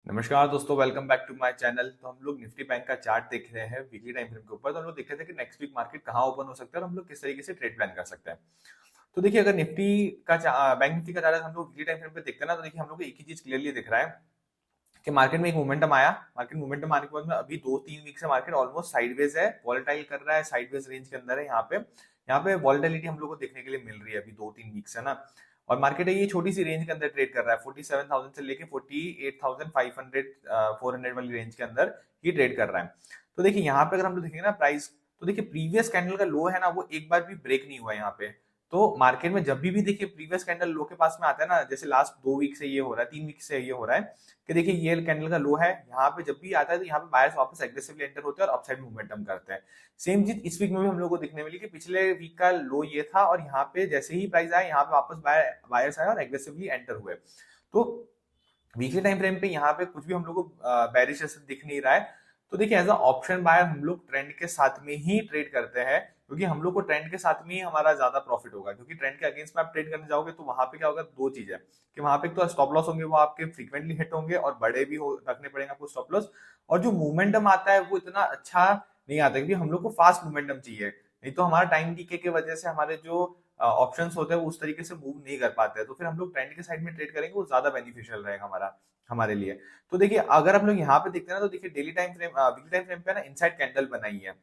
नमस्कार दोस्तों, welcome back to my channel. तो हम लोग निफ्टी बैंक का चार्ट देख रहे हैं वीकली टाइम फ्रेम के ऊपर। तो हम लोग देख रहे थे कि नेक्स्ट वीक मार्केट कहाँ ओपन हो सकता है और हम लोग किस तरीके से ट्रेड प्लान कर सकते हैं। तो देखिए, अगर बैंक निफ्टी का चार्ट हम लोग वीकली टाइम फ्रेम पे देखते हैं ना, तो देखिए हम लोग को एक ही चीज क्लियरली दिख रहा है कि मार्केट में एक मोमेंटम आया। मार्केट मोमेंटम आने के बाद में अभी 2-3 वीक से मार्केट ऑलमोस्ट साइडवेज है, वॉलेटाइल कर रहा है, साइडवेज रेंज के अंदर है। यहाँ पे वॉलेटिलिटी हम लोग को देखने के लिए मिल रही है अभी 2-3 वीक से ना। और मार्केट है ये छोटी सी रेंज के अंदर ट्रेड कर रहा है, 47,000 से लेके 48,500 400 वाली रेंज के अंदर ये ट्रेड कर रहा है। तो देखिए यहाँ पे अगर हम लोग देखेंगे ना प्राइस, तो देखिए प्रीवियस कैंडल का लो है ना, वो एक बार भी ब्रेक नहीं हुआ है यहाँ पे। तो मार्केट में जब भी देखिए प्रीवियस कैंडल लो के पास में आता है ना, जैसे लास्ट 2 वीक से ये हो रहा है, 3 वीक से ये हो रहा है कि देखिए ये कैंडल का लो है, यहाँ पे जब भी आता है तो यहाँ पे बायर्स वापस एग्रेसिवली एंटर होते हैं और अपसाइड मूवमेंटम करते हैं। सेम चीज इस वीक में भी हम लोग को दिखने मिली कि पिछले वीक का लो ये था और यहाँ पे जैसे ही प्राइस आया, यहाँ पे वापस बायर्स आए और एग्रेसिवली एंटर हुए। तो वीकली टाइम फ्रेम पे यहाँ पे कुछ भी हम लोग को बेरिश ऐसा दिख नहीं रहा है। तो देखिए एज अ ऑप्शन बायर हम लोग ट्रेंड के साथ में ही ट्रेड करते हैं, क्योंकि हम लोग को ट्रेंड के साथ में ही हमारा ज्यादा प्रॉफिट होगा। क्योंकि ट्रेंड के अगेंस्ट में आप ट्रेड करने जाओगे तो वहां पे क्या होगा, दो चीज है कि वहां पे तो स्टॉप लॉस होंगे, वो आपके फ्रीक्वेंटली हिट होंगे और बड़े भी रखने पड़ेंगे आपको स्टॉप लॉस। और जो मोमेंटम आता है वो इतना अच्छा नहीं आता, क्योंकि हम लोग को फास्ट मोमेंटम चाहिए। नहीं तो हमारा टाइम डीके की वजह से हमारे जो ऑप्शंस होते हैं वो उस तरीके से मूव नहीं कर पाते हैं। तो फिर हम लोग ट्रेंड के साइड में ट्रेड करेंगे, वो ज्यादा बेनिफिशियल रहेगा हमारे लिए। तो देखिए अगर हम लोग यहाँ पे देखते हैं ना, तो देखिए daily time frame weekly time frame पे ना इनसाइड कैंडल बनाई है।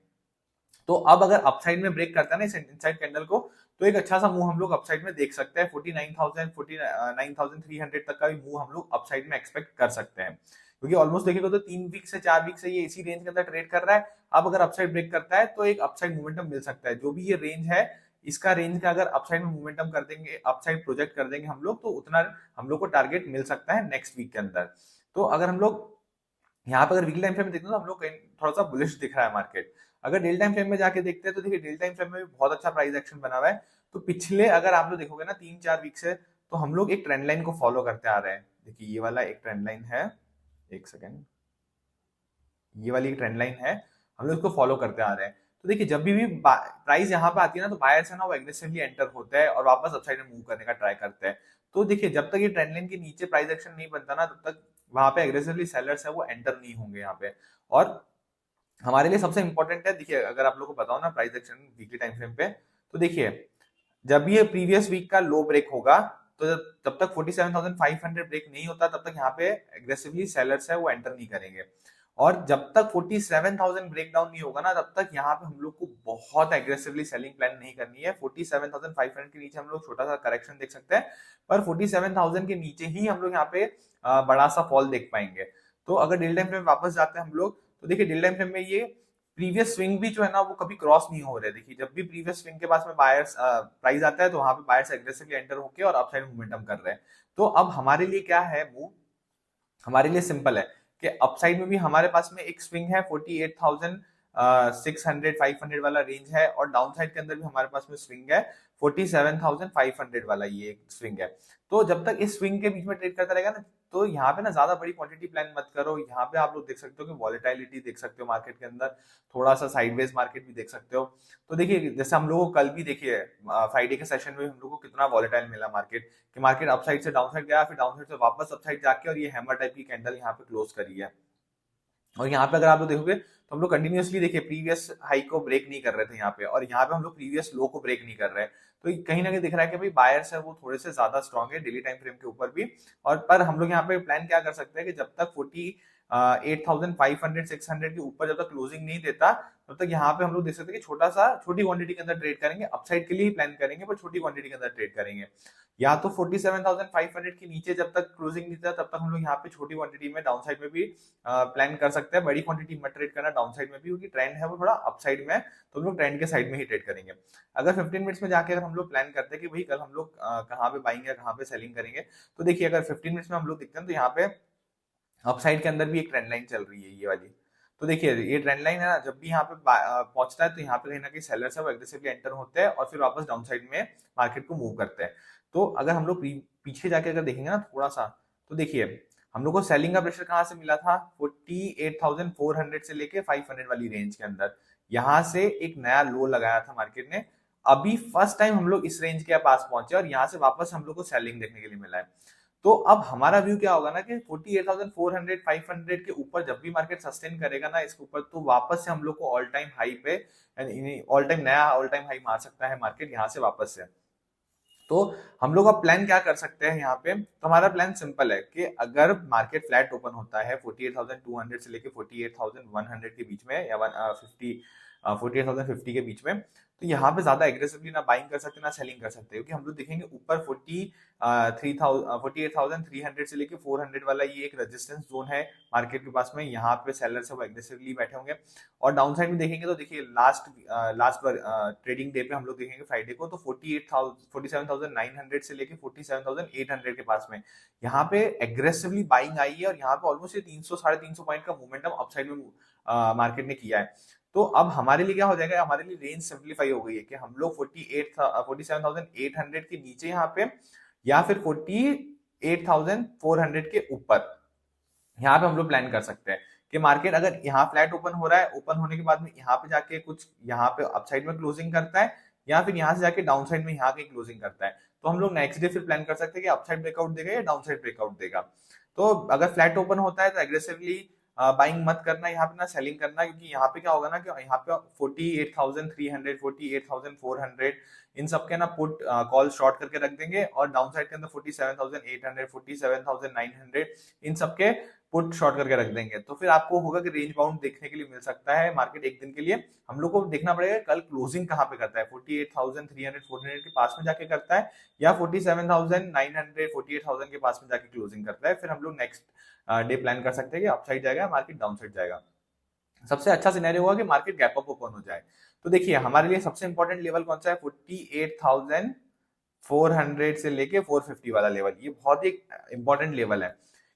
तो अब अगर अपसाइड में ब्रेक करता है ना इस इनसाइड कैंडल को, तो एक अच्छा सा मूव हम लोग अपसाइड में देख सकते हैं। 49,300 तक का भी मूव हम लोग अपसाइड में एक्सपेक्ट कर सकते हैं। क्योंकि ऑलमोस्ट देखिएगा तो 3 वीक से 4 वीक से ये इसी रेंज के अंदर ट्रेड कर रहा है। अब अगर अपसाइड ब्रेक करता है तो एक अपसाइड मोमेंटम मिल सकता है। जो भी ये रेंज है, इसका रेंज का अगर अपसाइड में मोमेंटम कर देंगे, अपसाइड प्रोजेक्ट कर देंगे हम लोग, तो उतना हम लोग को टारगेट मिल सकता है नेक्स्ट वीक के अंदर। तो अगर हम लोग यहाँ पे अगर वीकली टाइम फ्रेम में देखते हैं तो हम लोग थोड़ा सा बुलिश दिख रहा है मार्केट। अगर डेली टाइम फ्रेम में जाके देखते हैं तो देखिए डेली टाइम फ्रेम में भी बहुत अच्छा प्राइस एक्शन बना हुआ है। तो पिछले अगर आप लोग देखोगे ना 3-4 वीक से, तो हम लोग एक ट्रेंड लाइन को फॉलो करते आ रहे हैं। देखिए ये वाला एक ट्रेंड लाइन है, एक सेकेंड, ये वाली एक ट्रेंड लाइन है, हम लोग इसको फॉलो करते आ रहे हैं। तो देखिए जब भी प्राइस यहाँ पे आती है ना, तो बायर्स है ना वो एग्रेसिवली एंटर होते हैं और वापस अपसाइड में मूव करने का ट्राई करते हैं। तो देखिए जब तक ये ट्रेंड लाइन के नीचे प्राइस एक्शन नहीं बनता ना, तब तक वहां पे एग्रेसिवली सेलर्स है वो एंटर नहीं होंगे यहाँ पे। और हमारे लिए सबसे इंपॉर्टेंट है, देखिए अगर आप लोग को बताओ ना price action weekly time frame पे, तो देखिए जब ये प्रीवियस वीक का लो ब्रेक होगा, तो जब तक 47,500 ब्रेक नहीं होता तब तक यहाँ पे एग्रेसिवली सेलर्स है वो एंटर नहीं करेंगे। और जब तक 47,000 ब्रेक डाउन नहीं होगा ना, तब तक यहाँ पे हम लोग को बहुत एग्रेसिवली सेलिंग प्लान नहीं करनी है। 47,500 के नीचे हम लोग छोटा सा करेक्शन देख सकते हैं, पर 47,000 के नीचे ही हम लोग यहाँ पे बड़ा सा फॉल देख पाएंगे। तो अगर डेली टाइम फ्रेम वापस जाते हैं हम लोग, तो देखिए डेली टाइम फ्रेम में ये प्रीवियस स्विंग भी जो है ना वो कभी क्रॉस नहीं हो रहे। देखिए जब भी प्रीवियस स्विंग के पास में बायर्स प्राइस आता है, तो वहां पे बायर्स एग्रेसिवली एंटर होके और अपसाइड मोमेंटम कर रहे हैं। तो अब हमारे लिए क्या है मूव, हमारे लिए सिंपल है कि अपसाइड में भी हमारे पास में एक स्विंग है, 48,600 500 वाला रेंज है, और डाउन साइड के अंदर भी हमारे पास में स्विंग है, 47,500 वाला ये एक स्विंग है। तो जब तक इस स्विंग के बीच में ट्रेड करता रहेगा ना, तो यहाँ पे ना ज्यादा बड़ी क्वांटिटी प्लान मत करो। यहाँ पे आप लोग देख सकते हो कि वॉलेटिलिटी देख सकते हो मार्केट के अंदर, थोड़ा सा साइडवेज मार्केट भी देख सकते हो। तो देखिए जैसे हम लोगों को कल भी देखिए फ्राइडे के सेशन में हम लोग को कितना वॉलेटाइल मिला मार्केट, कि मार्केट अपसाइड से डाउन साइड गया, फिर डाउन साइड से वापस अपसाइड जाके और ये हैमर टाइप की कैंडल यहाँ पे क्लोज करी है। और यहाँ पे अगर आप लोग देखोगे तो हम लोग कंटिन्यूअसली देखिए प्रीवियस हाई को ब्रेक नहीं कर रहे थे यहाँ पे, और यहाँ पे हम लोग प्रीवियस लो को ब्रेक नहीं कर रहे हैं। तो कहीं ना कहीं दिख रहा है कि भाई बायर्स है वो थोड़े से ज्यादा स्ट्रांग है डेली टाइम फ्रेम के ऊपर भी। और पर हम लोग यहाँ पे प्लान क्या कर सकते हैं कि जब तक 48,500 600 के ऊपर जब तक क्लोजिंग नहीं देता, तब तक यहाँ पे हम लोग देख सकते हैं कि छोटी क्वांटिटी के अंदर ट्रेड करेंगे, अपसाइड के लिए ही प्लान करेंगे, पर छोटी क्वांटिटी के अंदर ट्रेड करेंगे। या तो 47,500 के नीचे जब तक क्लोजिंग नहीं देता, तब तक हम लोग यहाँ पे छोटी क्वांटिटी में डाउन साइड में भी प्लान कर सकते हैं। बड़ी क्वांटिटी मत ट्रेड करना डाउन साइड में भी, क्योंकि ट्रेंड है वो थोड़ा अपसाइड में है, तो हम लोग ट्रेंड के साइड में ही ट्रेड करेंगे। अगर 15 मिनट्स में जाके अगर हम लोग प्लान करते हैं कि भाई कल हम लोग कहाँ पे बाइंग या कहाँ पे सेलिंग करेंगे, तो देखिए अगर 15 मिनट्स में हम लोग देखते हैं तो यहाँ पे अपसाइड के अंदर भी एक ट्रेंड लाइन चल रही है ये वाली। तो देखिए ये ट्रेंड लाइन है ना, जब भी यहाँ पे पहुंचता है तो यहाँ पे कहीं ना कहीं सेलर्स है वो एग्रेसिवली एंटर होते हैं और फिर वापस डाउन साइड में मार्केट को मूव करते हैं। तो अगर हम लोग पीछे जाके अगर देखेंगे ना थोड़ा सा, तो देखिए हम लोग को सेलिंग का प्रेशर कहाँ से मिला था, 48,400 से लेके 500 वाली रेंज के अंदर। यहाँ से एक नया लो लगाया था मार्केट ने। अभी फर्स्ट टाइम हम लोग इस रेंज के पास पहुंचे और यहाँ से वापस हम लोग को सेलिंग देखने के लिए मिला है। तो अब हमारा व्यू क्या होगा ना कि 48,400 500 के ऊपर जब भी मार्केट सस्टेन करेगा ना इसके ऊपर, तो वापस से हम लोग को ऑल टाइम हाई पे, ऑल टाइम नया ऑल टाइम हाई मार सकता है मार्केट यहाँ से वापस से। तो हम लोग अब प्लान क्या कर सकते हैं यहाँ पे, तो हमारा प्लान सिंपल है कि अगर मार्केट फ्लैट ओपन होता है 48,200 से लेके 48,100 के बीच में, या 48,050 के बीच में, तो यहाँ पे ज्यादा एग्रेसिवली ना बाइंग कर सकते ना सेलिंग कर सकते, क्योंकि हम लोग देखेंगे ऊपर 48,300 से लेके 400 वाला ये एक रेजिस्टेंस जोन है मार्केट के पास में, यहाँ पे सेलर सब एग्रेसिवली बैठे होंगे। और डाउन साइड में देखेंगे तो देखिए लास्ट ट्रेडिंग डे पे हम लोग देखेंगे फ्राइडे को, तो 47,900 से लेके 47,800 के पास में यहाँ पे एग्रेसिवली बाइंग आई है, और यहाँ पे ऑलमोस्ट 300 350 पॉइंट का मोमेंटम अपसाइड में मार्केट ने किया है। तो अब हमारे लिए क्या हो जाएगा, हमारे लिए रेंज सिंप्लीफाई हो गई है कि हम लोग 47,800 के नीचे यहाँ पे, या फिर 48,400 के ऊपर यहाँ पे हम लोग प्लान कर सकते हैं कि मार्केट अगर यहाँ फ्लैट ओपन हो रहा है, ओपन होने के बाद में यहाँ पे जाके कुछ यहाँ पे अपसाइड में क्लोजिंग करता है, या फिर यहाँ से जाके डाउन साइड में यहाँ की क्लोजिंग करता है, तो हम लोग नेक्स्ट डे फिर प्लान कर सकते हैं कि अपसाइड ब्रेकआउट देगा या डाउन साइड ब्रेकआउट देगा। तो अगर फ्लैट ओपन होता है तो एग्रेसिवली बाइंग मत करना यहाँ पे, ना सेलिंग करना, क्योंकि यहाँ पे क्या होगा ना कि यहाँ पे 48,300 48,400 इन सब के ना पुट कॉल शॉर्ट करके रख देंगे, और डाउन साइड के अंदर 47,800 47,900 इन सब के पुट शॉर्ट करके रख देंगे। तो फिर आपको होगा कि रेंज बाउंड देखने के लिए मिल सकता है मार्केट एक दिन के लिए। हम लोग को देखना पड़ेगा कल क्लोजिंग कहाँ पे करता है, 48,300 400 के पास में जाके करता है, या 47,900 48,000 के पास में जाके क्लोजिंग करता है। फिर हम लोग नेक्स्ट डे प्लान कर सकते हैं कि अपसाइड जाएगा मार्केट डाउन साइड जाएगा। सबसे अच्छा सिनेरियो होगा कि मार्केट गैप अप ओपन हो जाए। तो देखिए हमारे लिए सबसे इंपॉर्टेंट लेवल कौन सा है, 48,400 से लेके 450 वाला लेवल, ये बहुत ही इंपॉर्टेंट लेवल है,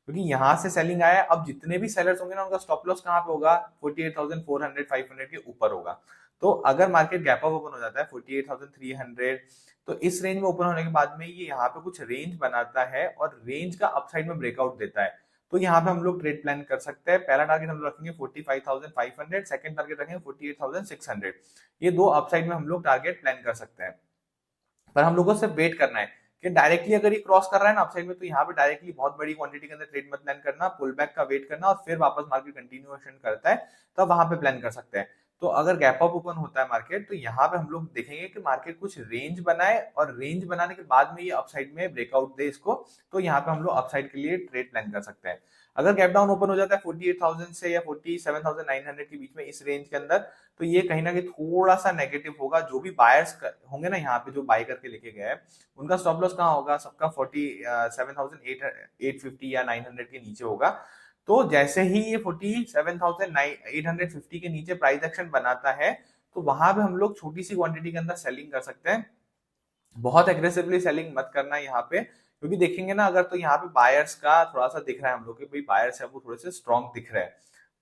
क्योंकि यहाँ से सेलिंग आया। अब जितने भी सेलर्स होंगे ना, उनका स्टॉप लॉस कहाँ पे होगा, 48,400 500 के ऊपर होगा। तो अगर मार्केट गैप अप ओपन हो जाता है 48,300, तो इस रेंज में ओपन होने के बाद में ये यहाँ पे कुछ रेंज बनाता है, और रेंज का अपसाइड में ब्रेकआउट देता है, तो यहाँ पे हम लोग ट्रेड प्लान कर सकते हैं। पहला टारगेट हम लोग रखेंगे 45,500, सेकंड टारगेट रखेंगे 48,600। ये दो अपसाइड में हम लोग टारगेट प्लान कर सकते हैं, पर हम लोगों को सिर्फ वेट करना है कि डायरेक्टली अगर ये क्रॉस कर रहा है ना अपसाइड में, तो यहाँ पे डायरेक्टली बहुत बड़ी क्वांटिटी के अंदर ट्रेड मत प्लान करना, पुल बैक का वेट करना, और फिर वापस मार्केट कंटिन्यूएशन करता है तब वहां पे प्लान कर सकते हैं। तो अगर गैप अप ओपन होता है मार्केट, तो यहाँ पे हम लोग देखेंगे कि मार्केट कुछ रेंज बनाए, और रेंज बनाने के बाद में ये अपसाइड में ब्रेकआउट दे इसको, तो यहाँ पे हम लोग अपसाइड के लिए ट्रेड प्लान कर सकते हैं। अगर गैप डाउन ओपन हो जाता है 48,000 से या 47,900 के बीच में इस रेंज के अंदर, तो ये कहीं ना कहीं थोड़ा सा नेगेटिव होगा। जो भी बायर्स होंगे ना यहाँ पे, जो बाय करके लेके गए हैं, उनका स्टॉप लॉस कहाँ होगा, सबका 47,850 या 900 के नीचे होगा। तो जैसे ही ये 47,850 के नीचे प्राइस एक्शन बनाता है, तो वहां पे हम लोग छोटी सी क्वांटिटी के अंदर सेलिंग कर सकते हैं। बहुत एग्रेसिवली सेलिंग मत करना यहाँ पे, क्योंकि देखेंगे ना अगर, तो यहाँ पे बायर्स का थोड़ा सा दिख रहा है हम लोग कि भाई बायर्स है वो थोड़े से स्ट्रॉन्ग दिख रहे हैं,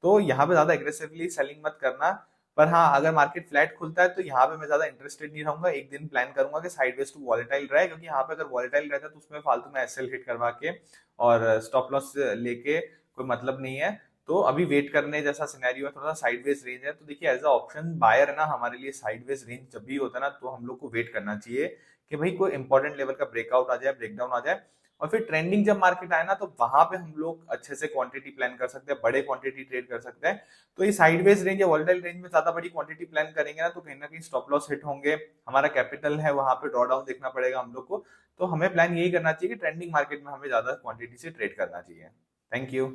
तो यहाँ पे ज्यादा एग्रेसिवली सेलिंग मत करना। पर हाँ, अगर मार्केट फ्लैट खुलता है तो यहाँ पे मैं ज्यादा इंटरेस्टेड नहीं रहूंगा। एक दिन प्लान करूंगा कि साइडवेज टू वॉलेटाइल रहे, क्योंकि यहाँ पे अगर वॉलेटाइल रहता है तो उसमें फालतू में एसएल हिट करवा के और स्टॉप लॉस लेके कोई मतलब नहीं है। तो अभी वेट करने जैसा सिनेरियो है, थोड़ा सा साइडवेज रेंज है, तो देखिए एज अ ऑप्शन बायर है ना, हमारे लिए साइडवेज रेंज जब भी होता है ना, तो हम लोग को वेट करना चाहिए कि भाई कोई इंपॉर्टेंट लेवल का ब्रेकआउट आ जाए, ब्रेकडाउन आ जाए, और फिर ट्रेंडिंग जब मार्केट आए ना, तो वहां पे हम लोग अच्छे से क्वांटिटी प्लान कर सकते हैं, बड़े क्वांटिटी ट्रेड कर सकते हैं। तो ये साइडवेज रेंज या वोलेटाइल रेंज में ज्यादा बड़ी क्वांटिटी प्लान करेंगे ना कहीं स्टॉप लॉस हिट होंगे, हमारा कैपिटल है वहां पे ड्रॉ डाउन देखना पड़ेगा हम लोग को। तो हमें प्लान यही करना चाहिए कि ट्रेंडिंग मार्केट में हमें ज्यादा क्वांटिटी से ट्रेड करना चाहिए। Thank you.